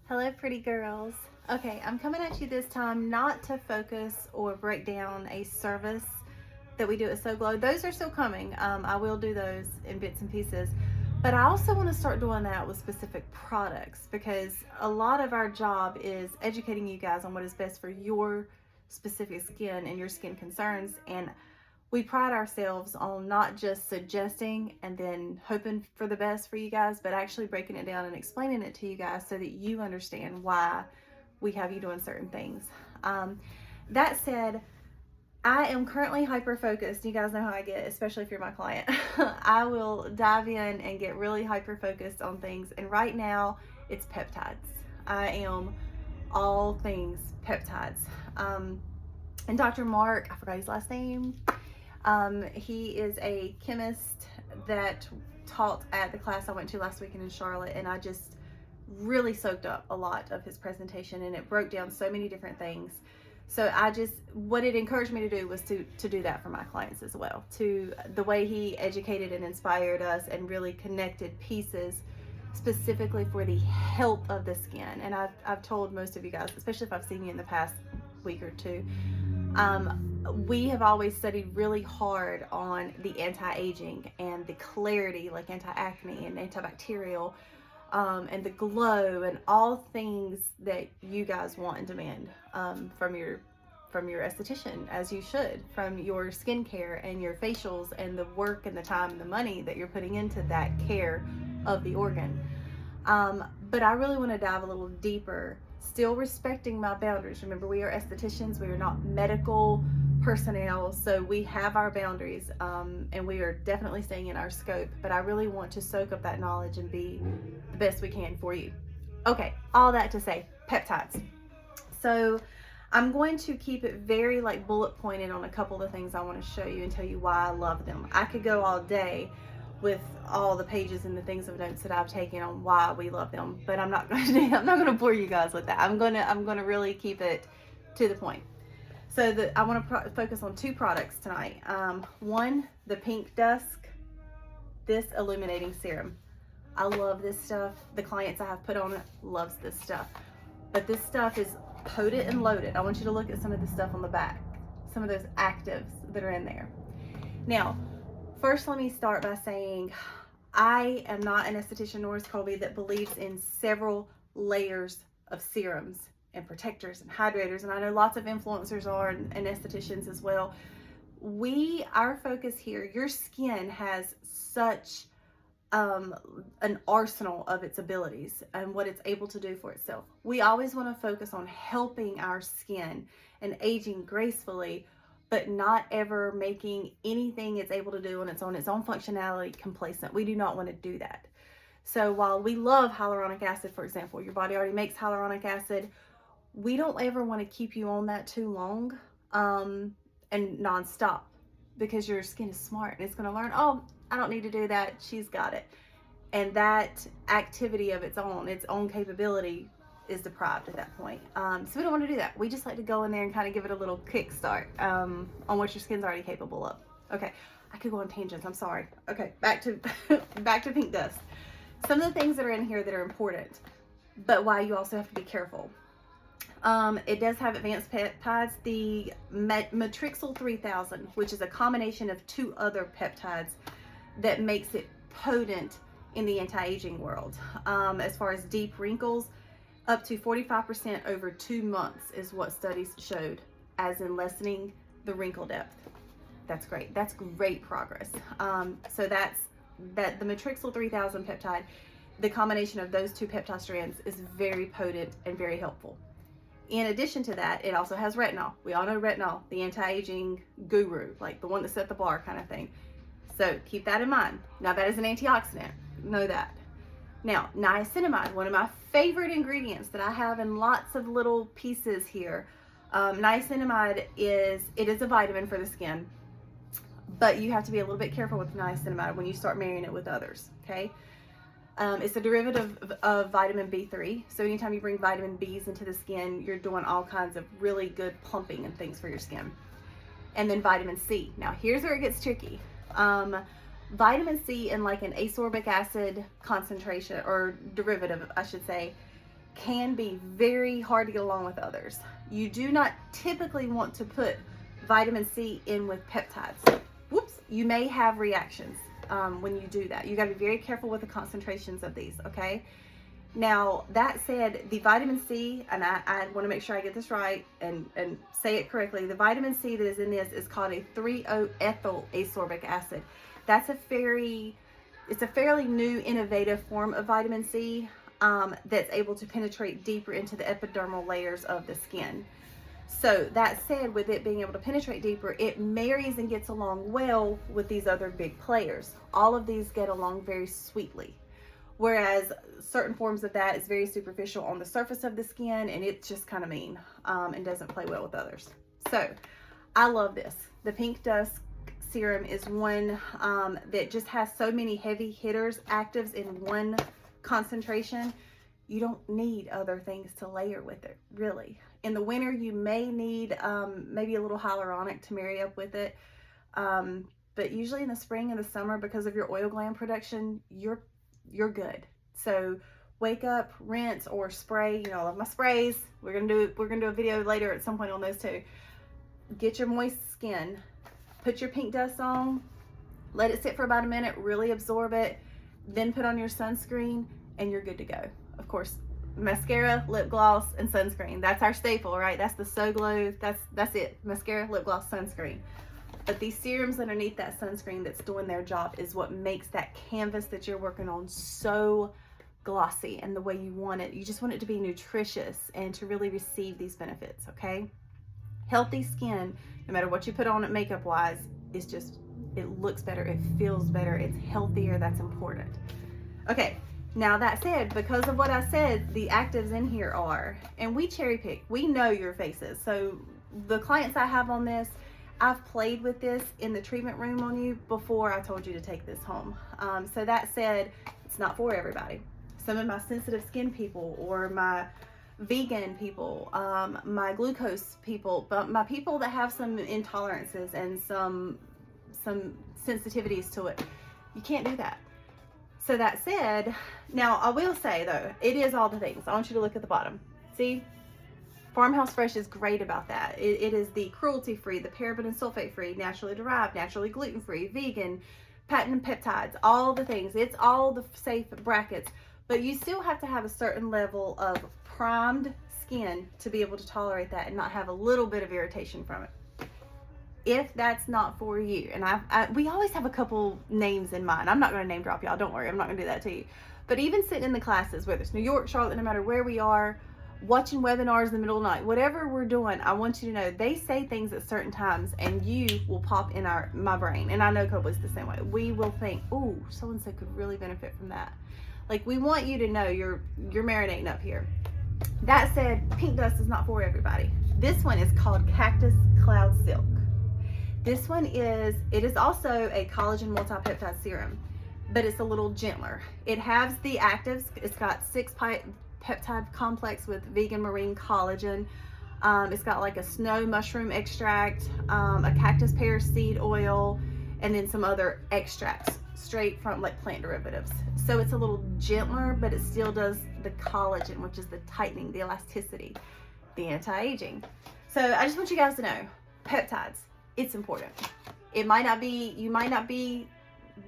Hello, pretty girls. Okay, I'm coming at you this time not to focus or break down a service that we do at So Glow. Those are still coming. I will do those in bits and pieces. But I also want to start doing that with specific products because a lot of our job is educating you guys on what is best for your specific skin and your skin concerns. And we pride ourselves on not just suggesting and then hoping for the best for you guys, but actually breaking it down and explaining it to you guys so that you understand why we have you doing certain things. That said, I am currently hyper focused. You guys know how I get, especially if you're my client. I will dive in and get really hyper focused on things. And right now, it's peptides. I am all things peptides. And Dr. Mark, I forgot his last name. He is a chemist that taught at the class I went to last weekend in Charlotte, and I just really soaked up a lot of his presentation, and it broke down so many different things. So what it encouraged me to do was to do that for my clients as well. To the way he educated and inspired us and really connected pieces specifically for the health of the skin. And I've told most of you guys, especially if I've seen you in the past week or two, we have always studied really hard on the anti-aging and the clarity, like anti-acne and antibacterial, and the glow and all things that you guys want and demand from your esthetician, as you should, from your skincare and your facials and the work and the time and the money that you're putting into that care of the organ. But I really want to dive a little deeper, still respecting my boundaries. Remember, we are estheticians, we are not medical personnel, so we have our boundaries, and we are definitely staying in our scope, but I really want to soak up that knowledge and be the best we can for you. Okay, all that to say, peptides. So I'm going to keep it very bullet pointed on a couple of things I want to show you and tell you why I love them. I could go all day with all the pages and the things of notes that I've taken on why we love them, but I'm not going to bore you guys with that. I'm going to really keep it to the point. So I want to focus on two products tonight. One, the Pink Dusk, this illuminating serum. I love this stuff. The clients I have put on it loves this stuff. But this stuff is potent and loaded. I want you to look at some of the stuff on the back, some of those actives that are in there. Now, first let me start by saying I am not an esthetician, nor is Colby, that believes in several layers of serums and protectors and hydrators, and I know lots of influencers are and estheticians as well. Our focus here, your skin has such an arsenal of its abilities and what it's able to do for itself. We always want to focus on helping our skin and aging gracefully, but not ever making anything it's able to do on its own functionality complacent. We do not want to do that. So while we love hyaluronic acid, for example, your body already makes hyaluronic acid, we don't ever want to keep you on that too long and nonstop, because your skin is smart and it's going to learn, oh, I don't need to do that. She's got it. And that activity of its own capability is deprived at that point. So we don't want to do that. We just like to go in there and kind of give it a little kickstart on what your skin's already capable of. Okay, I could go on tangents. I'm sorry. Okay, back to Pink Dust. Some of the things that are in here that are important, but why you also have to be careful. It does have advanced peptides, the Matrixyl 3000, which is a combination of two other peptides that makes it potent in the anti-aging world. As far as deep wrinkles, up to 45% over 2 months is what studies showed, as in lessening the wrinkle depth. That's great. That's great progress. So the Matrixyl 3000 peptide, the combination of those two peptide strands is very potent and very helpful. In addition to that, it also has retinol. We all know retinol, the anti-aging guru, like the one that set the bar kind of thing. So keep that in mind. Now, that is an antioxidant. Know that. Now, niacinamide, one of my favorite ingredients that I have in lots of little pieces here. Niacinamide is a vitamin for the skin, but you have to be a little bit careful with niacinamide when you start marrying it with others, okay? It's a derivative of vitamin B3. So anytime you bring vitamin Bs into the skin, you're doing all kinds of really good pumping and things for your skin. And then vitamin C. Now, here's where it gets tricky. Vitamin C in like an ascorbic acid concentration, or derivative, I should say, can be very hard to get along with others. You do not typically want to put vitamin C in with peptides. Whoops, you may have reactions when you do that. You got to be very careful with the concentrations of these, okay? Now, that said, the vitamin C, and I want to make sure I get this right and say it correctly, the vitamin C that is in this is called a 3-O-ethyl ascorbic acid. That's a fairly new, innovative form of vitamin C that's able to penetrate deeper into the epidermal layers of the skin. So that said, with it being able to penetrate deeper, it marries and gets along well with these other big players. All of these get along very sweetly. Whereas certain forms of that is very superficial on the surface of the skin, and it's just kind of mean and doesn't play well with others. So I love this. The Pink Dusk serum is one that just has so many heavy hitters, actives in one concentration. You don't need other things to layer with it, really. In the winter, you may need maybe a little hyaluronic to marry up with it. But usually in the spring and the summer, because of your oil gland production, you're good. So wake up, rinse, or spray. You know, I love my sprays. We're gonna do a video later at some point on those too. Get your moist skin, put your Pink Dust on, let it sit for about a minute, really absorb it, then put on your sunscreen, and you're good to go. Of course, mascara, lip gloss, and sunscreen. That's our staple, right? That's the So Glow. That's it. Mascara, lip gloss, sunscreen. But these serums underneath that sunscreen that's doing their job is what makes that canvas that you're working on so glossy and the way you want it. You just want it to be nutritious and to really receive these benefits, okay? Healthy skin, no matter what you put on it makeup wise, is just, it looks better, it feels better, it's healthier. That's important. Okay, now that said, because of what I said, the actives in here are, and we cherry pick, we know your faces. So the clients I have on this, I've played with this in the treatment room on you before I told you to take this home. So that said, it's not for everybody. Some of my sensitive skin people, or my vegan people, my glucose people, but my people that have some intolerances and some sensitivities to it, you can't do that. So that said, now I will say though, it is all the things. I want you to look at the bottom. See? Farmhouse Fresh is great about that. It is the cruelty-free, the paraben and sulfate-free, naturally derived, naturally gluten-free, vegan, patent peptides, all the things. It's all the safe brackets, but you still have to have a certain level of primed skin to be able to tolerate that and not have a little bit of irritation from it. If that's not for you, and we always have a couple names in mind. I'm not going to name drop y'all. Don't worry. I'm not going to do that to you. But even sitting in the classes, whether it's New York, Charlotte, no matter where we are, watching webinars in the middle of the night, whatever we're doing, I want you to know they say things at certain times and you will pop in my brain. And I know Cobley's the same way. We will think, oh, so-and-so could really benefit from that. Like, we want you to know you're marinating up here. That said, Pink Dust is not for everybody. This one is called Cactus Cloud Silk. This one it is also a collagen multi-peptide serum, but it's a little gentler. It has the actives. It's got 6 peptide complex with vegan marine collagen. It's got like a snow mushroom extract, a cactus pear seed oil, and then some other extracts straight from like plant derivatives. So it's a little gentler, but it still does the collagen, which is the tightening, the elasticity, the anti-aging. So I just want you guys to know, peptides, it's important. You might not be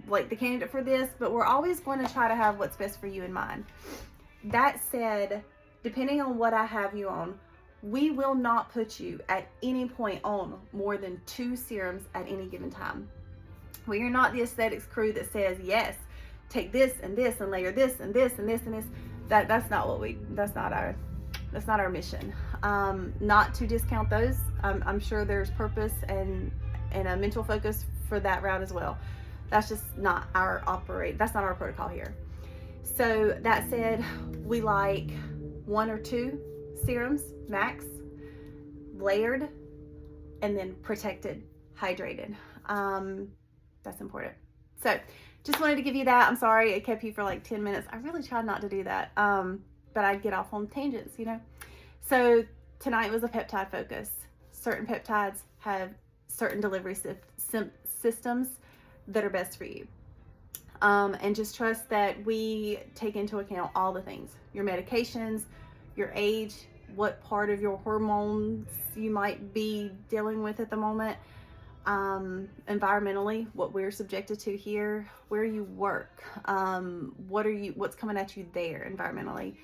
like the candidate for this, but we're always going to try to have what's best for you in mind. That said, depending on what I have you on, we will not put you at any point on more than 2 serums at any given time. We are not the aesthetics crew that says, yes, take this and layer this and this and this and this. That's not our mission. Not to discount those. I'm sure there's purpose and a mental focus for that route as well. That's just not that's not our protocol here. So that said, we like 1 or 2 serums max, layered, and then protected, hydrated. That's important. So just wanted to give you that. I'm sorry it kept you for like 10 minutes. I really tried not to do that, but I'd get off on tangents, you know. So tonight was a peptide focus. Certain peptides have certain delivery systems that are best for you. And just trust that we take into account all the things, your medications, your age, what part of your hormones you might be dealing with at the moment, environmentally, what we're subjected to here, where you work, what's coming at you there environmentally,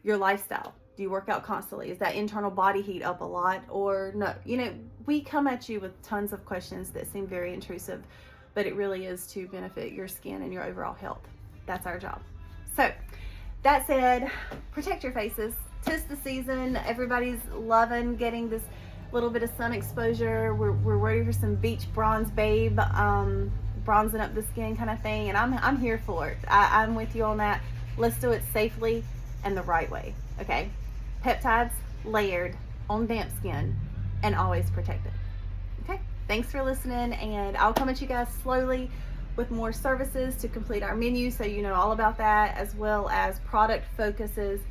your lifestyle. Do you work out constantly? Is that internal body heat up a lot or no? You know, we come at you with tons of questions that seem very intrusive, but it really is to benefit your skin and your overall health. That's our job. So that said, protect your faces. 'Tis the season. Everybody's loving getting this little bit of sun exposure. We're ready for some beach bronze babe, bronzing up the skin kind of thing, and I'm here for it. I'm with you on that. Let's do it safely and the right way. Okay, Peptides, layered, on damp skin, and always protected. Okay, thanks for listening, and I'll come at you guys slowly with more services to complete our menu, so you know all about that, as well as product focuses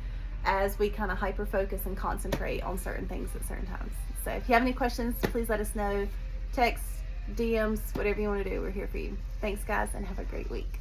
as we kind of hyper focus and concentrate on certain things at certain times. So if you have any questions, please let us know. Text, DMs, whatever you want to do, we're here for you. Thanks guys, and have a great week.